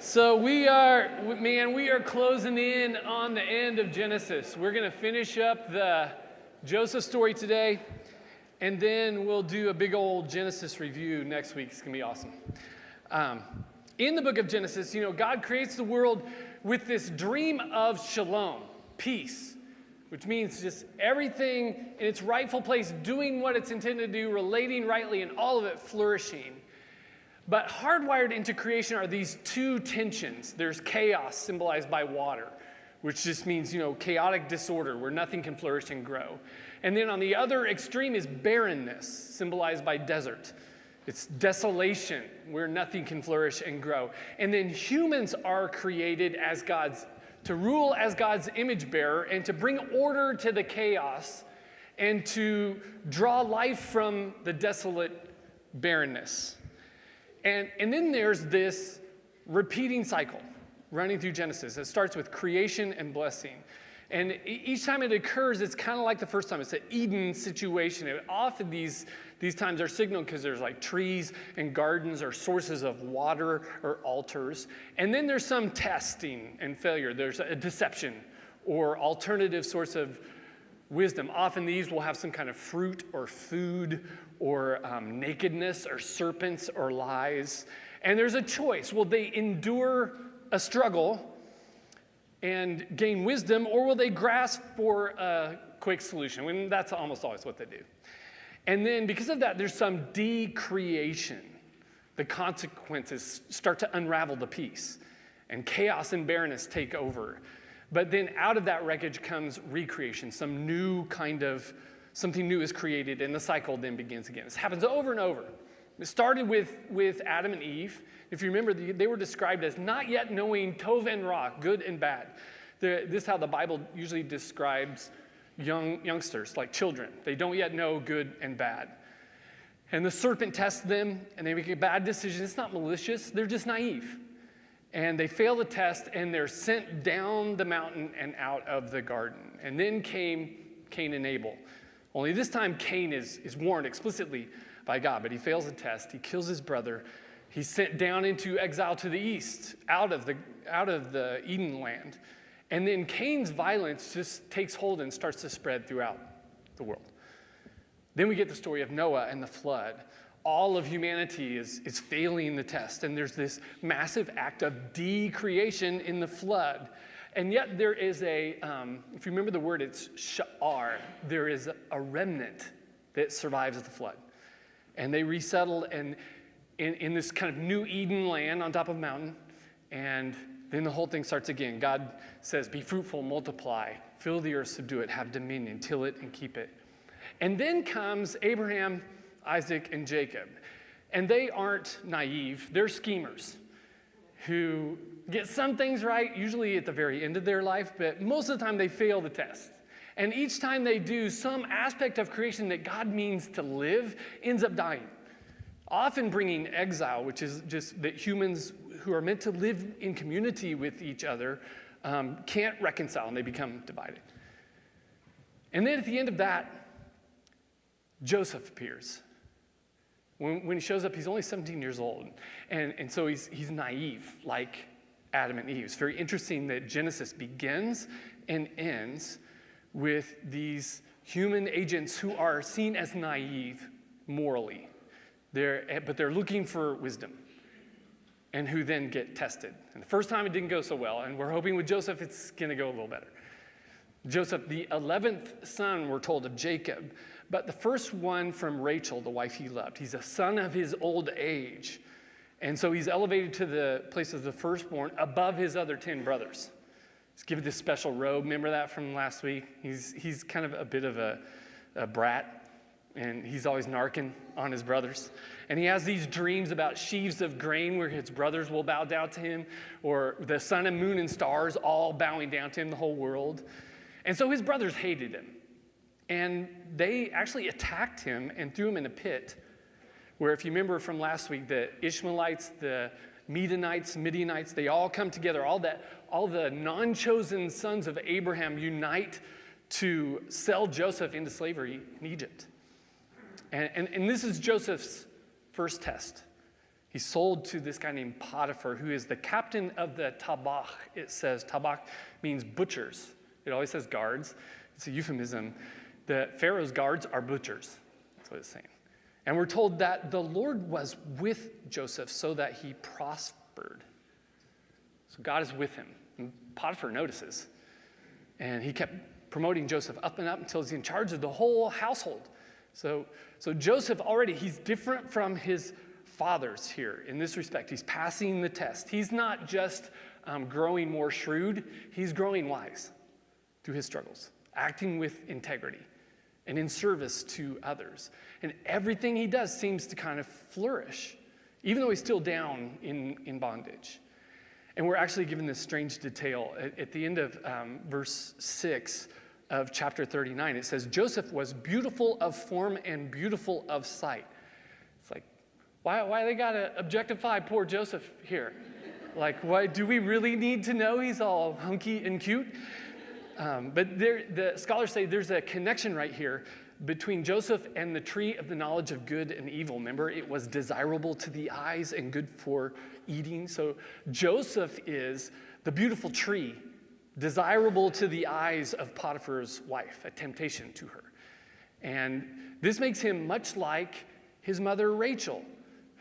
So we are closing in on the end of Genesis. We're going to finish up the Joseph story today, and then we'll do a big old Genesis review next week. It's going to be awesome. In the book of Genesis, God creates the world with this dream of shalom, peace, which means just everything in its rightful place, doing what it's intended to do, relating rightly, and all of it flourishing. But hardwired into creation are these two tensions. There's chaos, symbolized by water, which just means, chaotic disorder where nothing can flourish and grow. And then on the other extreme is barrenness, symbolized by desert. It's desolation where nothing can flourish and grow. And then humans are created as to rule as God's image bearer and to bring order to the chaos and to draw life from the desolate barrenness. And then there's this repeating cycle running through Genesis. It starts with creation and blessing. And each time it occurs, it's kind of like the first time. It's an Eden situation. And often these times are signaled because there's like trees and gardens or sources of water or altars. And then there's some testing and failure. There's a deception or alternative source of wisdom. Often these will have some kind of fruit or food or nakedness or serpents or lies. And there's a choice. Will they endure a struggle and gain wisdom, or will they grasp for a quick solution? And that's almost always what they do. And then because of that, there's some decreation. The consequences start to unravel the piece, and chaos and barrenness take over. But then out of that wreckage comes recreation. Something new is created, and the cycle then begins again. This happens over and over. It started with Adam and Eve. If you remember, they were described as not yet knowing tov and ra, good and bad. This is how the Bible usually describes youngsters, like children. They don't yet know good and bad. And the serpent tests them, and they make a bad decision. It's not malicious. They're just naive. And they fail the test, and they're sent down the mountain and out of the garden. And then came Cain and Abel. Only this time Cain is warned explicitly by God, but he fails the test. He kills his brother. He's sent down into exile to the east, out of the Eden land. And then Cain's violence just takes hold and starts to spread throughout the world. Then we get the story of Noah and the flood. All of humanity is failing the test, and there's this massive act of decreation in the flood. And yet there is if you remember the word, it's sha'ar. There is a remnant that survives the flood. And they resettled in this kind of new Eden land on top of a mountain. And then the whole thing starts again. God says, be fruitful, multiply, fill the earth, subdue it, have dominion, till it and keep it. And then comes Abraham, Isaac, and Jacob. And they aren't naive. They're schemers who get some things right, usually at the very end of their life, but most of the time they fail the test. And each time they do, some aspect of creation that God means to live ends up dying, often bringing exile, which is just that humans who are meant to live in community with each other can't reconcile, and they become divided. And then at the end of that, Joseph appears. When he shows up, he's only 17 years old. And so he's naive, like Adam and Eve. It's very interesting that Genesis begins and ends with these human agents who are seen as naive morally. But they're looking for wisdom, and who then get tested. And the first time it didn't go so well, and we're hoping with Joseph it's going to go a little better. Joseph, the 11th son, we're told, of Jacob, but the first one from Rachel, the wife he loved. He's a son of his old age. And so he's elevated to the place of the firstborn above his other 10 brothers. He's given this special robe. Remember that from last week? He's kind of a bit of a brat, and he's always narking on his brothers. And he has these dreams about sheaves of grain where his brothers will bow down to him, or the sun and moon and stars all bowing down to him, the whole world. And so his brothers hated him. And they actually attacked him and threw him in a pit where, if you remember from last week, the Ishmaelites, the Midianites, they all come together. All the non-chosen sons of Abraham unite to sell Joseph into slavery in Egypt. And this is Joseph's first test. He's sold to this guy named Potiphar, who is the captain of the tabach. It says tabach means butchers. It always says guards. It's a euphemism. The Pharaoh's guards are butchers. That's what it's saying. And we're told that the Lord was with Joseph so that he prospered. So God is with him. And Potiphar notices. And he kept promoting Joseph up and up until he's in charge of the whole household. So Joseph already, he's different from his fathers here in this respect. He's passing the test. He's not just growing more shrewd. He's growing wise through his struggles, acting with integrity and in service to others. And everything he does seems to kind of flourish, even though he's still down in bondage. And we're actually given this strange detail. At the end of verse 6 of chapter 39, it says, Joseph was beautiful of form and beautiful of sight. It's like, why they got to objectify poor Joseph here? Like, why do we really need to know he's all hunky and cute? But the scholars say there's a connection right here between Joseph and the tree of the knowledge of good and evil. Remember, it was desirable to the eyes and good for eating. So Joseph is the beautiful tree, desirable to the eyes of Potiphar's wife, a temptation to her. And this makes him much like his mother Rachel,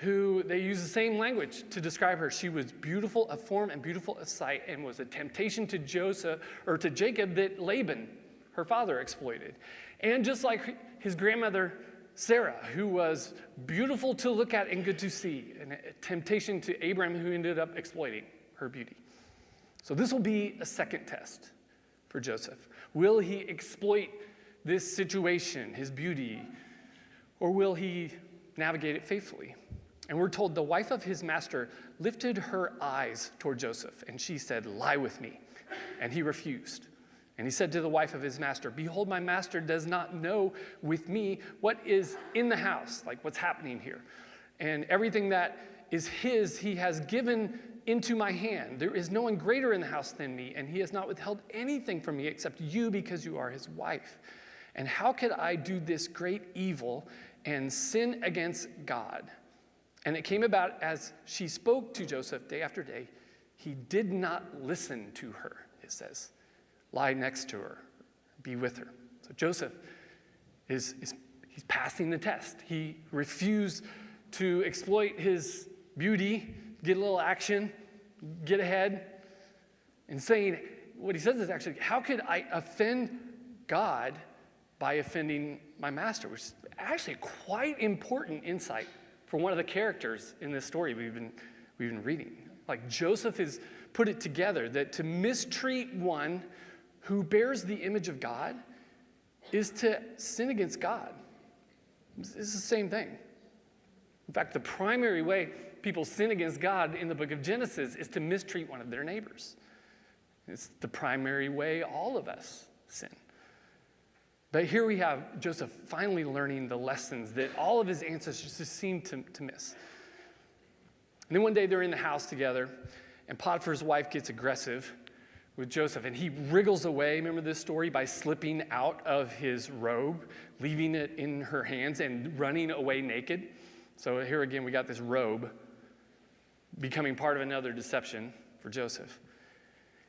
who they use the same language to describe her. She was beautiful of form and beautiful of sight and was a temptation to Jacob that Laban, her father, exploited. And just like his grandmother Sarah, who was beautiful to look at and good to see, and a temptation to Abraham, who ended up exploiting her beauty. So this will be a second test for Joseph. Will he exploit this situation, his beauty, or will he navigate it faithfully? And we're told the wife of his master lifted her eyes toward Joseph, and she said, "Lie with me." And he refused. And he said to the wife of his master, "Behold, my master does not know with me what is in the house," like what's happening here. "And everything that is his, he has given into my hand. There is no one greater in the house than me, and he has not withheld anything from me except you, because you are his wife. And how could I do this great evil and sin against God?" And it came about as she spoke to Joseph day after day, he did not listen to her, it says. Lie next to her, be with her. So Joseph he's passing the test. He refused to exploit his beauty, get a little action, get ahead. And saying, what he says is actually, how could I offend God by offending my master? Which is actually quite important insight for one of the characters in this story we've been reading. Like Joseph has put it together that to mistreat one who bears the image of God is to sin against God. It's the same thing. In fact, the primary way people sin against God in the book of Genesis is to mistreat one of their neighbors. It's the primary way all of us sin. But here we have Joseph finally learning the lessons that all of his ancestors just seemed to miss. And then one day they're in the house together, and Potiphar's wife gets aggressive with Joseph, and he wriggles away, remember this story, by slipping out of his robe, leaving it in her hands, and running away naked. So here again, we got this robe becoming part of another deception for Joseph.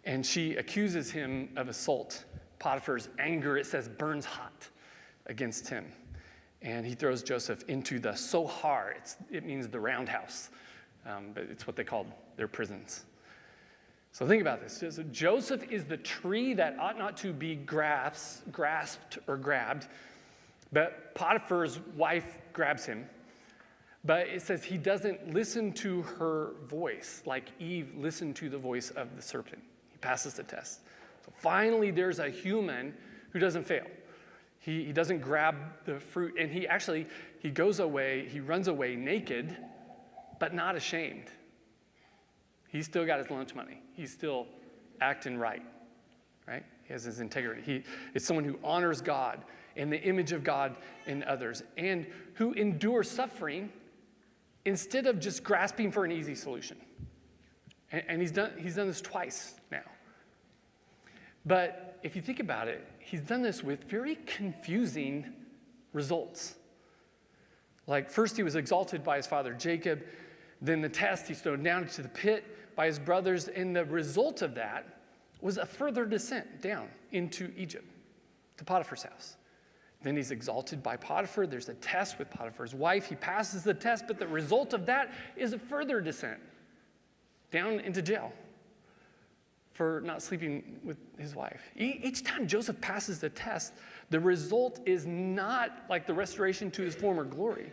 And she accuses him of assault. Potiphar's anger, it says, burns hot against him. And he throws Joseph into the Sohar. It means the roundhouse, but it's what they called their prisons. So think about this. So Joseph is the tree that ought not to be grasped or grabbed, but Potiphar's wife grabs him. But it says he doesn't listen to her voice like Eve listened to the voice of the serpent. He passes the test. So finally, there's a human who doesn't fail. He doesn't grab the fruit, and he goes away, he runs away naked, but not ashamed. He's still got his lunch money. He's still acting right? He has his integrity. It's someone who honors God and the image of God in others, and who endures suffering instead of just grasping for an easy solution. And he's done this twice now. But if you think about it, he's done this with very confusing results. Like first he was exalted by his father Jacob, Then the test, he's thrown down into the pit by his brothers, and the result of that was a further descent down into Egypt, to Potiphar's house. Then he's exalted by Potiphar. There's a test with Potiphar's wife. He passes the test, but the result of that is a further descent down into jail for not sleeping with his wife. Each time Joseph passes the test, the result is not like the restoration to his former glory.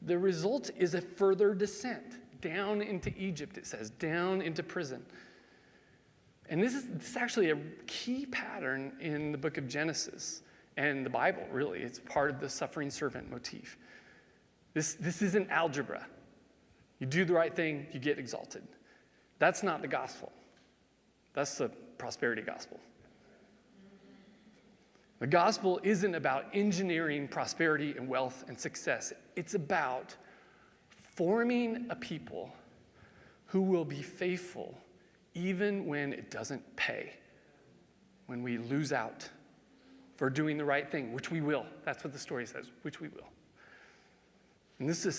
The result is a further descent down into Egypt, it says, down into prison. And this is actually a key pattern in the book of Genesis and the Bible, really. It's part of the suffering servant motif. This isn't algebra. You do the right thing, you get exalted. That's not the gospel. That's the prosperity gospel. The gospel isn't about engineering prosperity and wealth and success. It's about forming a people who will be faithful even when it doesn't pay, when we lose out for doing the right thing, which we will. That's what the story says, which we will. And it's a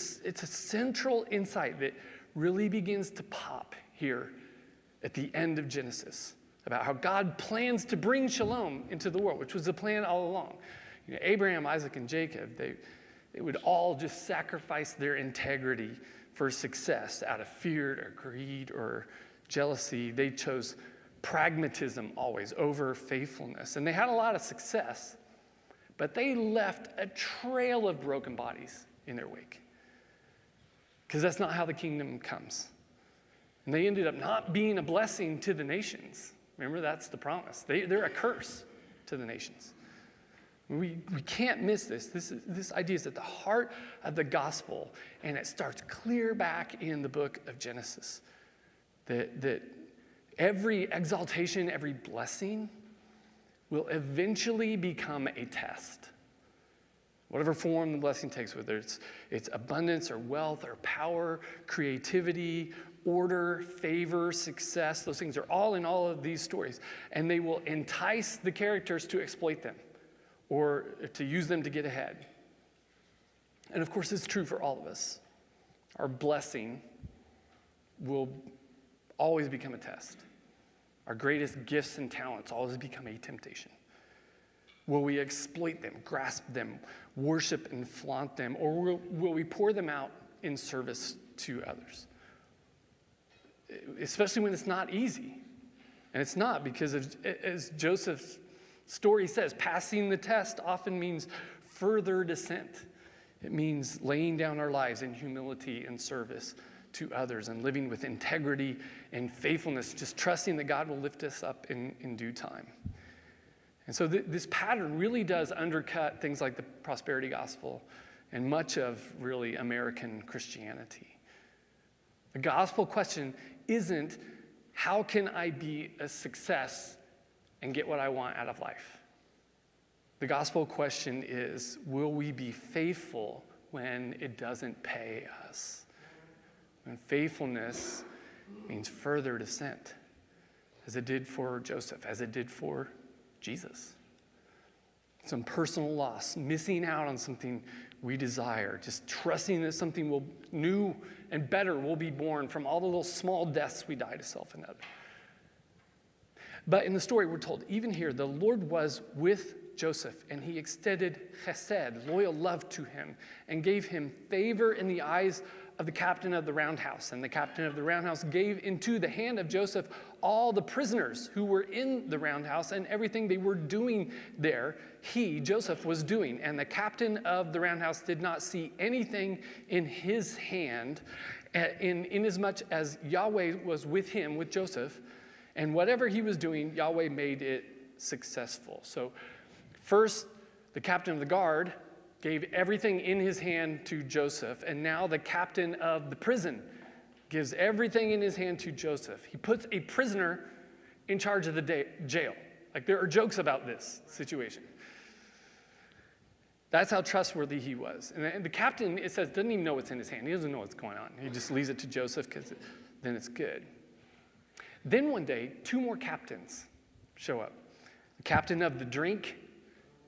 central insight that really begins to pop here at the end of Genesis, about how God plans to bring shalom into the world, which was the plan all along. You know, Abraham, Isaac, and Jacob, they would all just sacrifice their integrity for success out of fear or greed or jealousy. They chose pragmatism always over faithfulness. And they had a lot of success, but they left a trail of broken bodies in their wake, because that's not how the kingdom comes. And they ended up not being a blessing to the nations. Remember, that's the promise. They're a curse to the nations. We can't miss this. This idea is at the heart of the gospel, and it starts clear back in the book of Genesis. That every exaltation, every blessing will eventually become a test. Whatever form the blessing takes, whether it's abundance or wealth or power, creativity, order, favor, success, those things are all in all of these stories. And they will entice the characters to exploit them or to use them to get ahead. And of course, it's true for all of us. Our blessing will always become a test. Our greatest gifts and talents always become a temptation. Will we exploit them, grasp them, worship and flaunt them, or will we pour them out in service to others? Especially when it's not easy. And it's not, because as Joseph's story says, passing the test often means further descent. It means laying down our lives in humility and service to others and living with integrity and faithfulness, just trusting that God will lift us up in due time. And so this pattern really does undercut things like the prosperity gospel and much of really American Christianity. The gospel question isn't, how can I be a success and get what I want out of life? The gospel question is, will we be faithful when it doesn't pay us? And faithfulness means further descent, as it did for Joseph, as it did for Jesus. Some personal loss, missing out on something we desire, just trusting that something new and better will be born from all the little small deaths we die to self and other. But in the story, we're told, even here, the Lord was with Joseph, and he extended chesed, loyal love to him, and gave him favor in the eyes of the captain of the roundhouse. And the captain of the roundhouse gave into the hand of Joseph all the prisoners who were in the roundhouse and everything they were doing there, Joseph, was doing. And the captain of the roundhouse did not see anything in his hand, inasmuch as Yahweh was with him, with Joseph, and whatever he was doing, Yahweh made it successful. So first, the captain of the guard gave everything in his hand to Joseph, and now the captain of the prison gives everything in his hand to Joseph. He puts a prisoner in charge of the jail. Like, there are jokes about this situation. That's how trustworthy he was. And the captain, it says, doesn't even know what's in his hand. He doesn't know what's going on. He just leaves it to Joseph because then it's good. Then one day, two more captains show up. The captain of the drink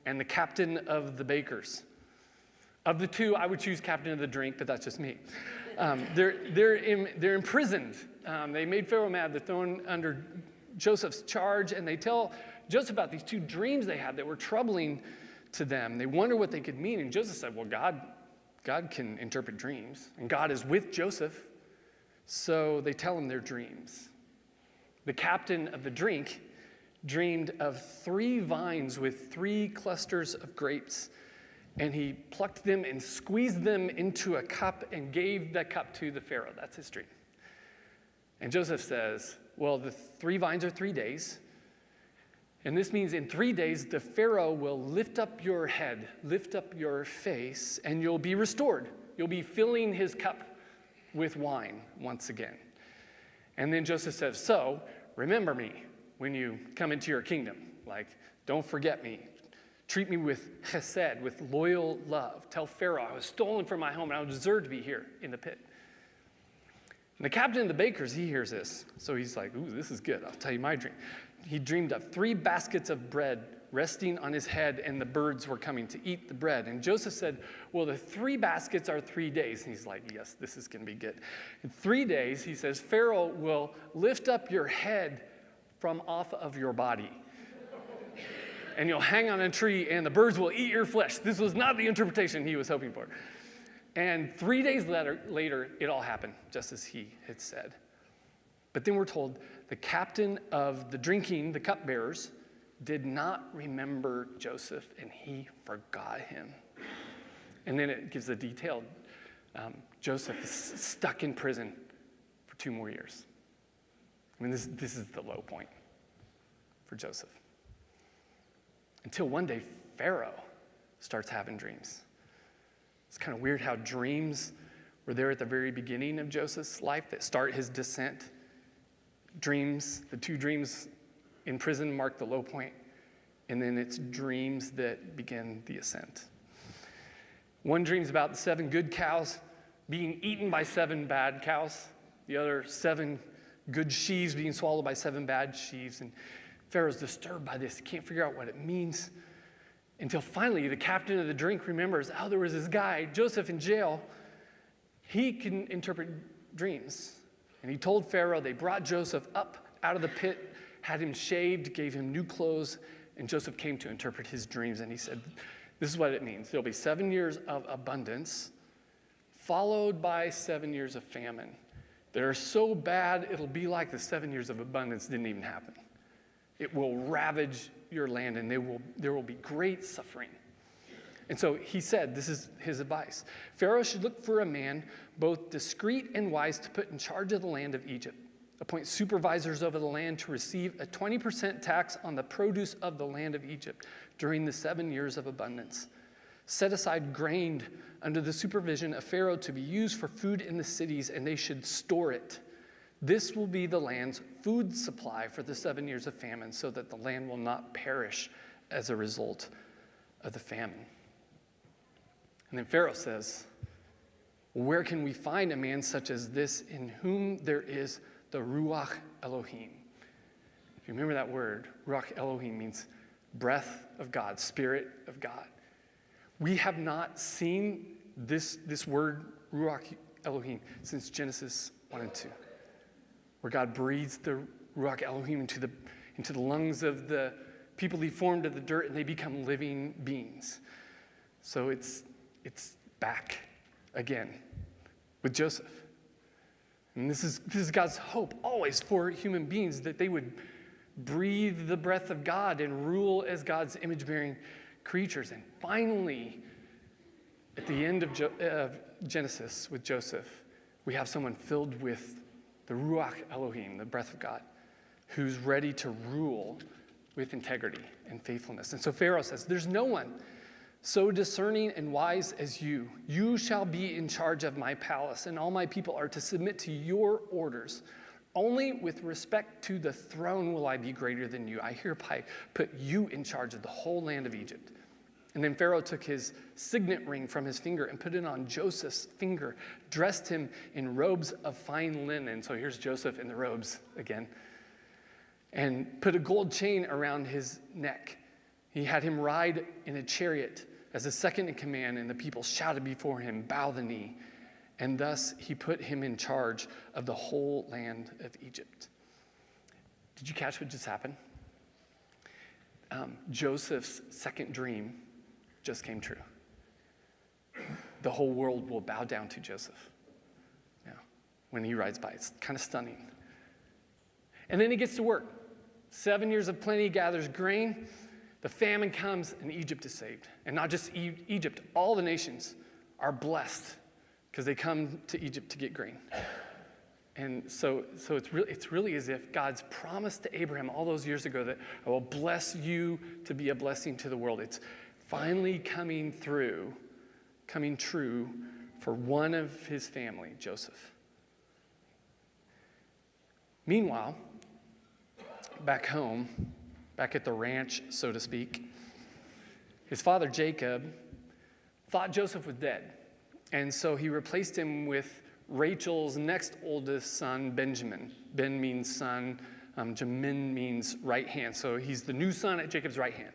and the captain of the bakers. Of the two, I would choose captain of the drink, but that's just me. They're imprisoned. They made Pharaoh mad. They're thrown under Joseph's charge, and they tell Joseph about these two dreams they had that were troubling to them. They wonder what they could mean, and Joseph said, well, God can interpret dreams, and God is with Joseph, so they tell him their dreams. The captain of the drink dreamed of 3 vines with 3 clusters of grapes, and he plucked them and squeezed them into a cup and gave that cup to the Pharaoh. That's his dream. And Joseph says, well, the 3 vines are 3 days, and this means in 3 days the Pharaoh will lift up your head, lift up your face, and you'll be restored. You'll be filling his cup with wine once again. And then Joseph says, so remember me when you come into your kingdom. Like, don't forget me. Treat me with chesed, with loyal love. Tell Pharaoh I was stolen from my home and I deserve to be here in the pit. And the captain of the bakers, he hears this. So he's like, ooh, this is good. I'll tell you my dream. He dreamed of 3 baskets of bread resting on his head, and the birds were coming to eat the bread. And Joseph said, well, the 3 baskets are 3 days. And he's like, yes, this is going to be good. In 3 days, he says, Pharaoh will lift up your head from off of your body. And you'll hang on a tree, and the birds will eat your flesh. This was not the interpretation he was hoping for. And 3 days later, it all happened, just as he had said. But then we're told the captain of the cupbearers, did not remember Joseph, and he forgot him. And then it gives the detail. Joseph is stuck in prison for 2 more years. I mean, this is the low point for Joseph. Until one day, Pharaoh starts having dreams. It's kind of weird how dreams were there at the very beginning of Joseph's life that start his descent. Dreams, the 2 dreams in prison mark the low point, and then it's dreams that begin the ascent. One dream's about the 7 good cows being eaten by 7 bad cows. The other 7 good sheaves being swallowed by 7 bad sheaves. And Pharaoh's disturbed by this. He can't figure out what it means until finally the captain of the drink remembers, oh, there was this guy, Joseph, in jail. He can interpret dreams. And he told Pharaoh, they brought Joseph up out of the pit, had him shaved, gave him new clothes, and Joseph came to interpret his dreams. And he said, this is what it means. There'll be 7 years of abundance, followed by 7 years of famine. They're so bad, it'll be like the 7 years of abundance didn't even happen. It will ravage your land, and there will be great suffering. And so he said, this is his advice. Pharaoh should look for a man both discreet and wise to put in charge of the land of Egypt. Appoint supervisors over the land to receive a 20% tax on the produce of the land of Egypt during the 7 years of abundance. Set aside grain under the supervision of Pharaoh to be used for food in the cities, and they should store it. This will be the land's food supply for the 7 years of famine, so that the land will not perish as a result of the famine. And then Pharaoh says, where can we find a man such as this in whom there is the Ruach Elohim? If you remember that word, Ruach Elohim means breath of God, spirit of God. We have not seen this word, Ruach Elohim, since Genesis 1 and 2, where God breathes the Ruach Elohim into the lungs of the people he formed of the dirt, and they become living beings. So it's back again with Joseph. And this is God's hope always for human beings, that they would breathe the breath of God and rule as God's image-bearing creatures. And finally, at the end of Genesis with Joseph, we have someone filled with the Ruach Elohim, the breath of God, who's ready to rule with integrity and faithfulness. And so Pharaoh says, there's no one so discerning and wise as you. You shall be in charge of my palace, and all my people are to submit to your orders. Only with respect to the throne will I be greater than you. I hereby put you in charge of the whole land of Egypt. And then Pharaoh took his signet ring from his finger and put it on Joseph's finger, dressed him in robes of fine linen. So here's Joseph in the robes again. And put a gold chain around his neck. He had him ride in a chariot as a second in command, and the people shouted before him, bow the knee. and thus he put him in charge of the whole land of Egypt. Did you catch what just happened? Joseph's second dream just came true. The whole world will bow down to Joseph when he rides by. It's kind of stunning. And then he gets to work. 7 years of plenty, gathers grain. The famine comes, and Egypt is saved. And not just Egypt, all the nations are blessed because they come to Egypt to get grain. And so it's really as if God's promised to Abraham all those years ago that I will bless you to be a blessing to the world. It's finally coming true for one of his family, Joseph. Meanwhile, back home, back at the ranch, so to speak, his father Jacob thought Joseph was dead. And so he replaced him with Rachel's next oldest son, Benjamin. Ben means son. Jamin means right hand. So he's the new son at Jacob's right hand.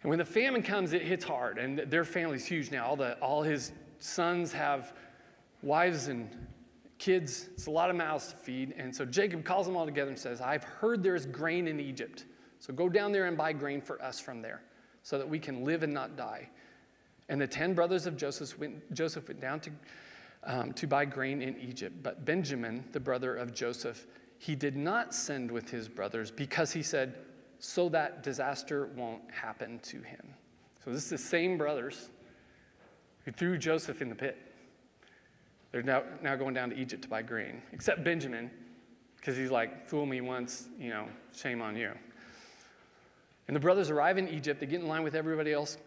And when the famine comes, it hits hard. And their family's huge now. All his sons have wives and kids. It's a lot of mouths to feed. And so Jacob calls them all together and says, I've heard there's grain in Egypt. So go down there and buy grain for us from there so that we can live and not die. And the 10 brothers of Joseph went down to buy grain in Egypt. But Benjamin, the brother of Joseph, he did not send with his brothers because he said, so that disaster won't happen to him. So this is the same brothers who threw Joseph in the pit. They're now going down to Egypt to buy grain, except Benjamin, because he's like, fool me once, shame on you. And the brothers arrive in Egypt. They get in line with everybody else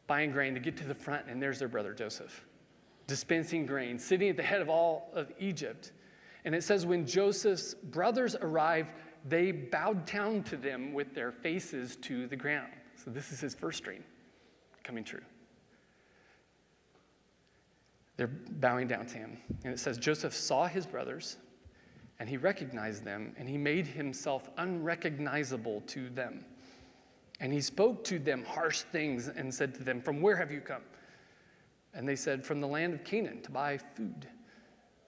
buying grain to get to the front, and there's their brother Joseph, dispensing grain, sitting at the head of all of Egypt. And it says when Joseph's brothers arrived, they bowed down to them with their faces to the ground. So this is his first dream coming true. They're bowing down to him. And it says Joseph saw his brothers, and he recognized them, and he made himself unrecognizable to them. And he spoke to them harsh things and said to them, from where have you come? And they said, from the land of Canaan to buy food.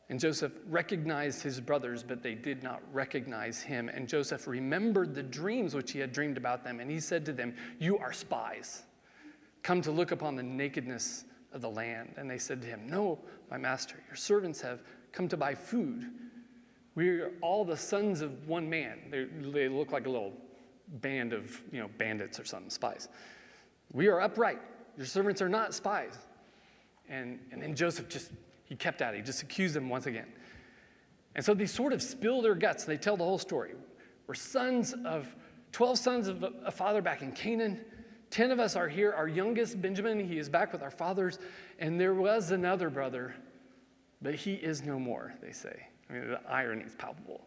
And Joseph recognized his brothers, but they did not recognize him. And Joseph remembered the dreams which he had dreamed about them. And he said to them, you are spies, come to look upon the nakedness of the land. And they said to him, no, my master, your servants have come to buy food. We are all the sons of one man. They look like a little band of bandits or something, spies. We are upright. Your servants are not spies. And then Joseph he kept at it. He just accused them once again. And so they sort of spill their guts. They tell the whole story. We're 12 sons of a father back in Canaan. 10 of us are here. Our youngest, Benjamin, he is back with our fathers. And there was another brother, but he is no more, they say. I mean, the irony is palpable.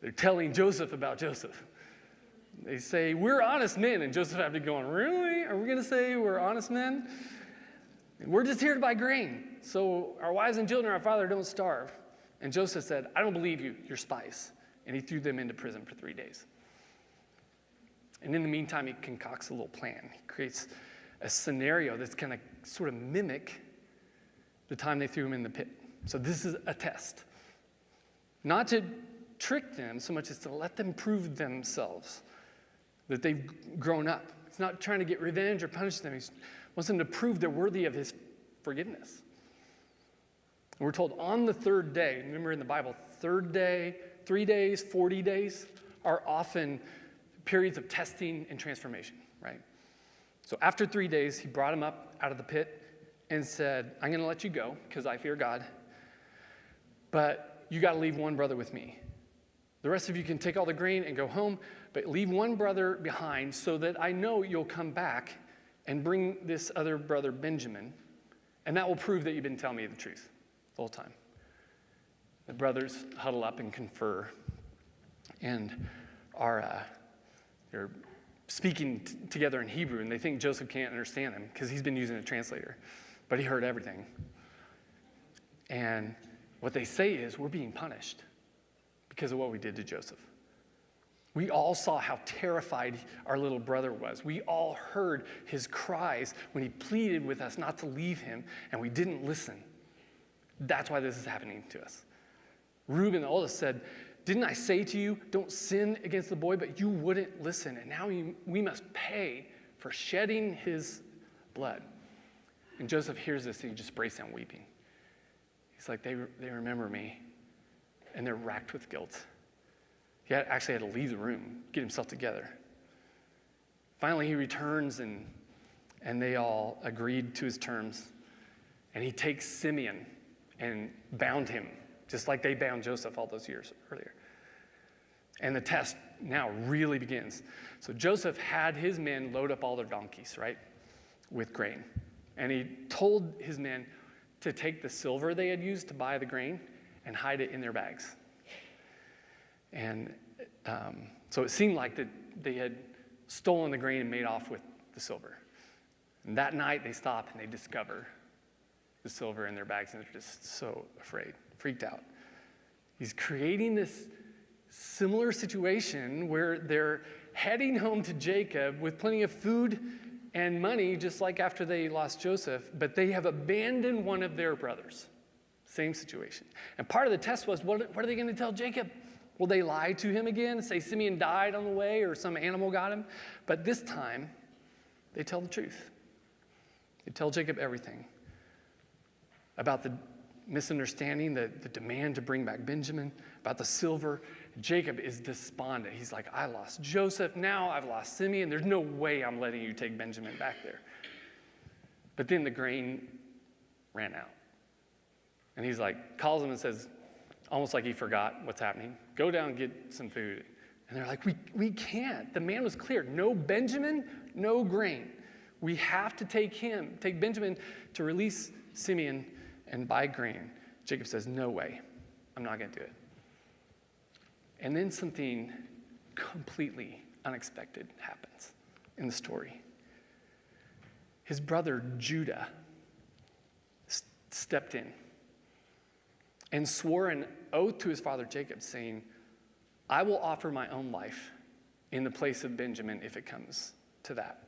They're telling Joseph about Joseph. They say, we're honest men. And Joseph had to be going, really? Are we going to say we're honest men? We're just here to buy grain, so our wives and children, our father, don't starve. And Joseph said, I don't believe you. You're spies. And he threw them into prison for 3 days. And in the meantime, he concocts a little plan. He creates a scenario that's going to sort of mimic the time they threw him in the pit. So this is a test. Not to trick them so much as to let them prove themselves that they've grown up. He's not trying to get revenge or punish them. He wants them to prove they're worthy of his forgiveness. And we're told on the third day, remember in the Bible, third day, 3 days, 40 days are often periods of testing and transformation, right? So after 3 days, he brought him up out of the pit and said, I'm going to let you go because I fear God, but you got to leave one brother with me. The rest of you can take all the grain and go home, but leave one brother behind so that I know you'll come back and bring this other brother, Benjamin, and that will prove that you've been telling me the truth the whole time. The brothers huddle up and confer and they're speaking together in Hebrew, and they think Joseph can't understand them because he's been using a translator, but he heard everything. And what they say is, we're being punished because of what we did to Joseph. We all saw how terrified our little brother was. We all heard his cries when he pleaded with us not to leave him, and we didn't listen. That's why this is happening to us. Reuben, the oldest, said, didn't I say to you, don't sin against the boy? But you wouldn't listen, and now we must pay for shedding his blood. And Joseph hears this, and he just breaks down weeping. He's like, they remember me, and they're racked with guilt. He actually had to leave the room, get himself together. Finally, he returns, and they all agreed to his terms. And he takes Simeon and bound him, just like they bound Joseph all those years earlier. And the test now really begins. So Joseph had his men load up all their donkeys, right, with grain. And he told his men to take the silver they had used to buy the grain and hide it in their bags. And so it seemed like that they had stolen the grain and made off with the silver. And that night they stop and they discover the silver in their bags, and they're just so afraid, freaked out. He's creating this similar situation where they're heading home to Jacob with plenty of food and money, just like after they lost Joseph, but they have abandoned one of their brothers. Same situation. And part of the test was, what are they going to tell Jacob? Will they lie to him again and say Simeon died on the way or some animal got him? But this time, they tell the truth. They tell Jacob everything about the misunderstanding, the demand to bring back Benjamin, about the silver. Jacob is despondent. He's like, I lost Joseph. Now I've lost Simeon. There's no way I'm letting you take Benjamin back there. But then the grain ran out. And he's like, calls him and says, almost like he forgot what's happening, go down and get some food. And they're like, we can't. The man was clear. No Benjamin, no grain. We have to take Benjamin to release Simeon and buy grain. Jacob says, no way. I'm not going to do it. And then something completely unexpected happens in the story. His brother Judah stepped in and swore an oath to his father Jacob, saying, I will offer my own life in the place of Benjamin if it comes to that.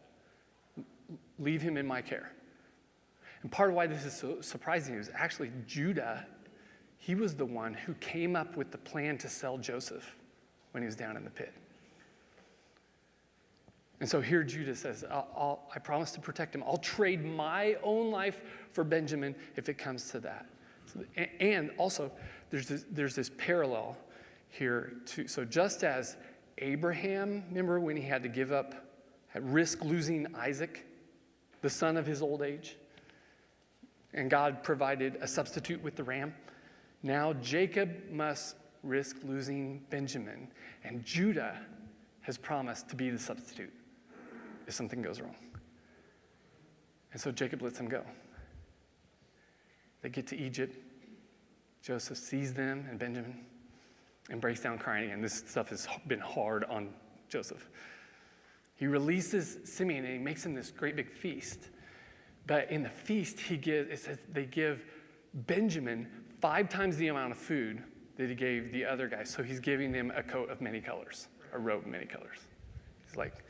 Leave him in my care. And part of why this is so surprising is actually Judah, he was the one who came up with the plan to sell Joseph when he was down in the pit. And so here Judah says, I promise to protect him. I'll trade my own life for Benjamin if it comes to that. And also, there's this parallel here too. So just as Abraham, remember when he had to give up, had risk losing Isaac, the son of his old age, and God provided a substitute with the ram. Now Jacob must risk losing Benjamin, and Judah has promised to be the substitute if something goes wrong. And so Jacob lets him go. They get to Egypt. Joseph sees them and Benjamin and breaks down crying. And this stuff has been hard on Joseph. He releases Simeon and he makes him this great big feast. But in the feast, it says they give Benjamin 5 times the amount of food that he gave the other guys. So he's giving them a coat of many colors, a robe of many colors. It's like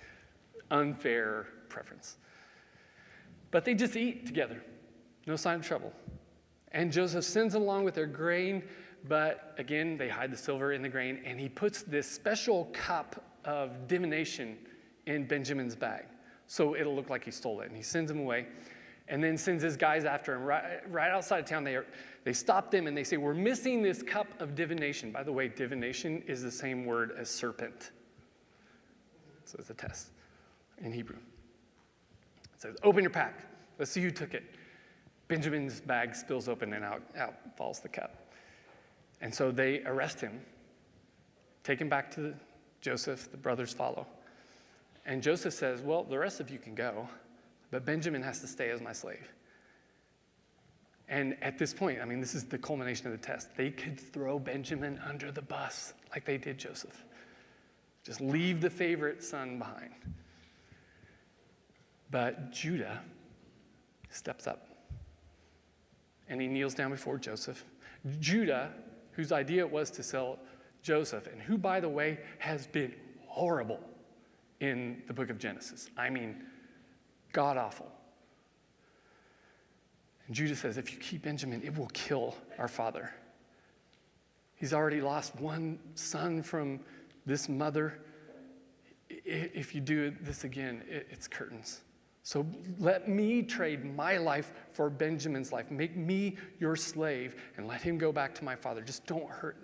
unfair preference. But they just eat together. No sign of trouble. And Joseph sends them along with their grain, but again, they hide the silver in the grain, and he puts this special cup of divination in Benjamin's bag. So it'll look like he stole it, and he sends him away, and then sends his guys after him. Right outside of town, they stop them, and they say, we're missing this cup of divination. By the way, divination is the same word as serpent. So it's a test in Hebrew. It says, open your pack. Let's see who took it. Benjamin's bag spills open and out falls the cup. And so they arrest him, take him back to Joseph, the brothers follow. And Joseph says, well, the rest of you can go, but Benjamin has to stay as my slave. And at this point, I mean, this is the culmination of the test. They could throw Benjamin under the bus like they did Joseph. Just leave the favorite son behind. But Judah steps up. And he kneels down before Joseph. Judah, whose idea it was to sell Joseph, and who, by the way, has been horrible in the book of Genesis. I mean, god-awful. And Judah says, if you keep Benjamin, it will kill our father. He's already lost one son from this mother. If you do this again, it's curtains. So let me trade my life for Benjamin's life. Make me your slave and let him go back to my father. Just don't hurt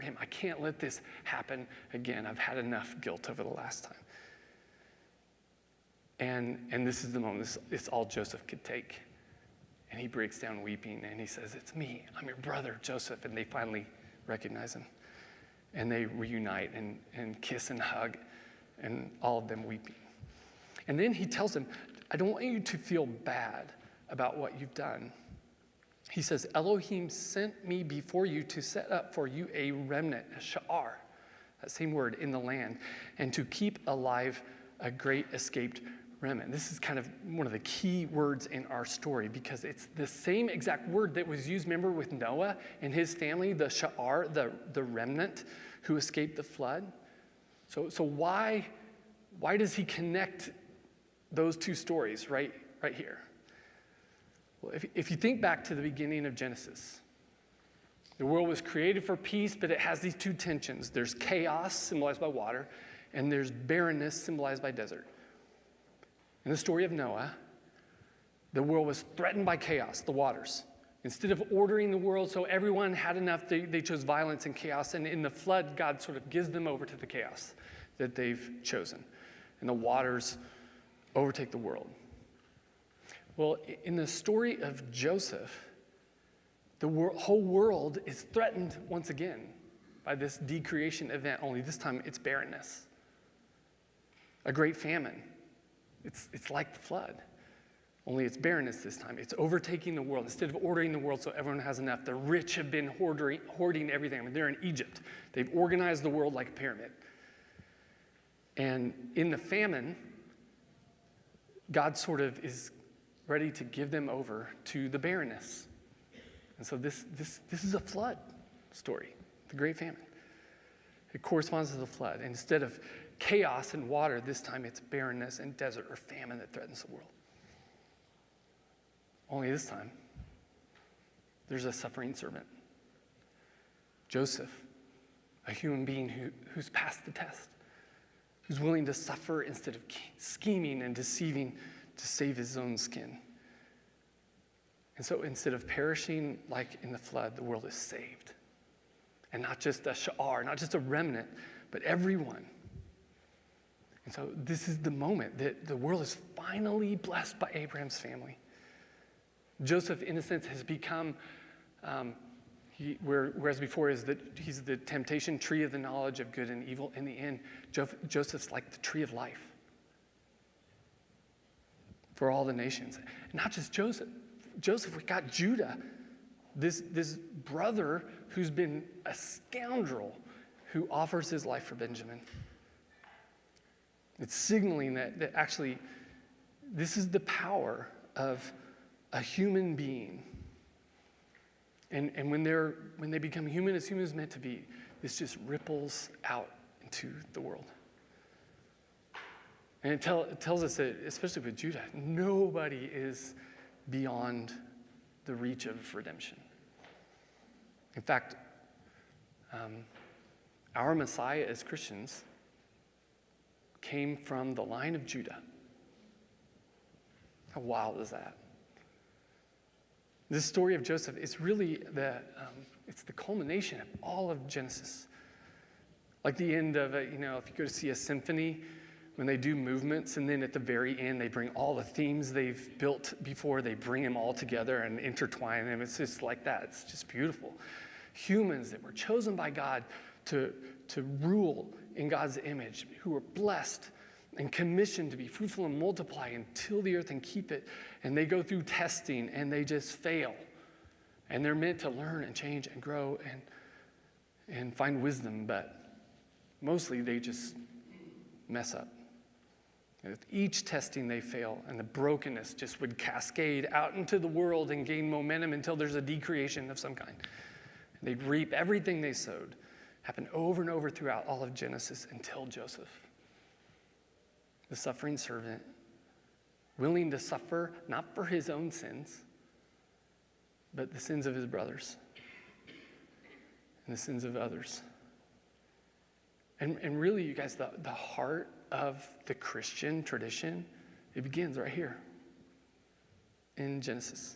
him. I can't let this happen again. I've had enough guilt over the last time. And this is the moment. It's all Joseph could take. And he breaks down weeping and he says, it's me. I'm your brother, Joseph. And they finally recognize him. And they reunite and kiss and hug, and all of them weeping. And then he tells them, I don't want you to feel bad about what you've done. He says, Elohim sent me before you to set up for you a remnant, a sha'ar, that same word, in the land, and to keep alive a great escaped remnant. This is kind of one of the key words in our story because it's the same exact word that was used, remember, with Noah and his family, the sha'ar, the remnant who escaped the flood. So why does he connect those two stories right here? Well, if you think back to the beginning of Genesis, the world was created for peace, but it has these two tensions. There's chaos, symbolized by water, and there's barrenness, symbolized by desert. In the story of Noah, the world was threatened by chaos, the waters. Instead of ordering the world so everyone had enough, they chose violence and chaos. And in the flood, God sort of gives them over to the chaos that they've chosen. And the waters overtake the world. Well, in the story of Joseph, the whole world is threatened once again by this decreation event, only this time it's barrenness. A great famine. It's like the flood, only it's barrenness this time. It's overtaking the world. Instead of ordering the world so everyone has enough, the rich have been hoarding everything. I mean, they're in Egypt. They've organized the world like a pyramid. And in the famine, God sort of is ready to give them over to the barrenness. And so this is a flood story, the great famine. It corresponds to the flood. And instead of chaos and water, this time it's barrenness and desert or famine that threatens the world. Only this time, there's a suffering servant. Joseph, a human being who's passed the test, who's willing to suffer instead of scheming and deceiving to save his own skin. And so instead of perishing like in the flood, the world is saved. And not just a sha'ar, not just a remnant, but everyone. And so this is the moment that the world is finally blessed by Abraham's family. Joseph, in a sense, has become, whereas before he's the temptation tree of the knowledge of good and evil. In the end, Joseph's like the tree of life for all the nations. And not just Joseph, we got Judah, this brother who's been a scoundrel who offers his life for Benjamin. It's signaling that actually this is the power of a human being. And when they become human as human is meant to be, this just ripples out into the world. And it tells us that, especially with Judah, nobody is beyond the reach of redemption. In fact, our Messiah as Christians came from the line of Judah. How wild is that? This story of Joseph is really it's the culmination of all of Genesis. Like the end of if you go to see a symphony, when they do movements, and then at the very end, they bring all the themes they've built before, they bring them all together and intertwine them. It's just like that. It's just beautiful. Humans that were chosen by God to rule in God's image, who were blessed and commissioned to be fruitful and multiply and till the earth and keep it. And they go through testing and they just fail. And they're meant to learn and change and grow and find wisdom, but mostly they just mess up. With each testing they fail, and the brokenness just would cascade out into the world and gain momentum until there's a decreation of some kind. They'd reap everything they sowed. Happened over and over throughout all of Genesis until Joseph, the suffering servant, willing to suffer not for his own sins, but the sins of his brothers and the sins of others. And really, you guys, the heart of the Christian tradition, it begins right here in Genesis.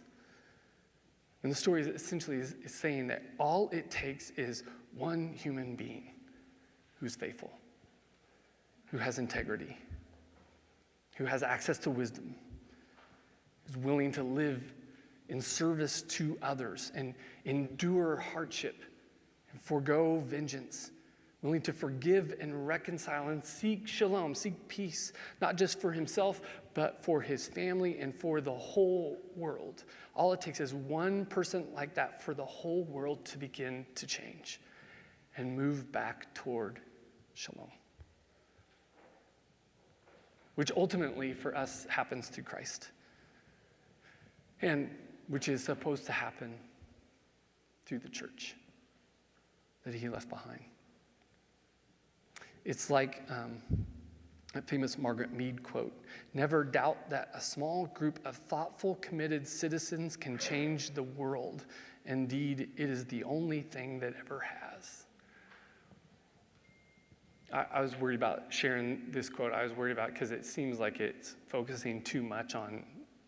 And the story essentially is saying that all it takes is one human being who's faithful, who has integrity, who has access to wisdom, who's willing to live in service to others and endure hardship and forego vengeance, willing to forgive and reconcile and seek shalom, seek peace, not just for himself, but for his family and for the whole world. All it takes is one person like that for the whole world to begin to change and move back toward shalom, which ultimately for us happens through Christ, and which is supposed to happen through the church that he left behind. It's like that famous Margaret Mead quote, "Never doubt that a small group of thoughtful, committed citizens can change the world. Indeed, it is the only thing that ever has." I was worried about sharing this quote. I was worried about because it seems like it's focusing too much on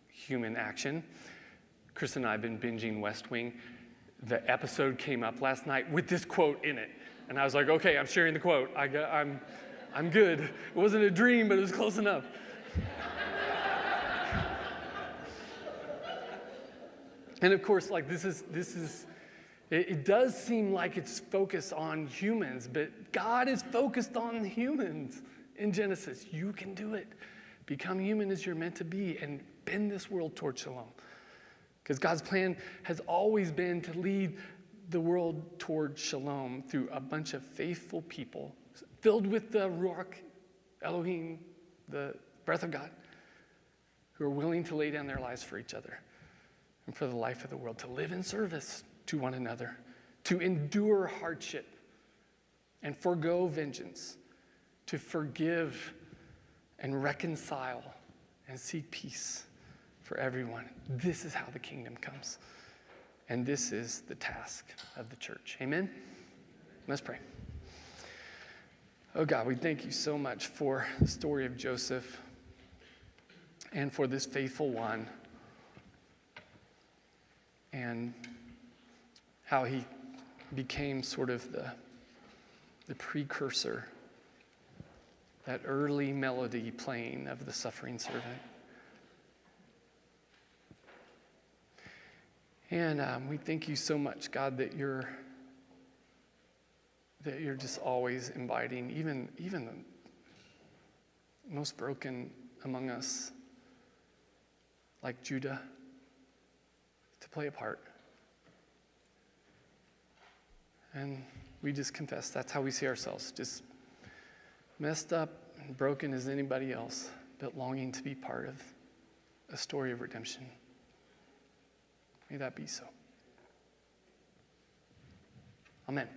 human action. Chris and I have been binging West Wing. The episode came up last night with this quote in it. And I was like, okay, I'm sharing the quote. I'm good. It wasn't a dream, but it was close enough. And of course, like it does seem like it's focused on humans, but God is focused on humans in Genesis. You can do it. Become human as you're meant to be and bend this world toward shalom. Because God's plan has always been to lead the world toward shalom through a bunch of faithful people filled with the Ruach, Elohim, the breath of God, who are willing to lay down their lives for each other and for the life of the world, to live in service to one another, to endure hardship and forego vengeance, to forgive and reconcile and seek peace for everyone. This is how the kingdom comes. And this is the task of the church. Amen? Let's pray. Oh God, we thank you so much for the story of Joseph and for this faithful one and how he became sort of the precursor, that early melody playing of the suffering servant. And we thank you so much, God, that you're just always inviting even the most broken among us, like Judah, to play a part. And we just confess that's how we see ourselves, just messed up and broken as anybody else, but longing to be part of a story of redemption. May that be so. Amen.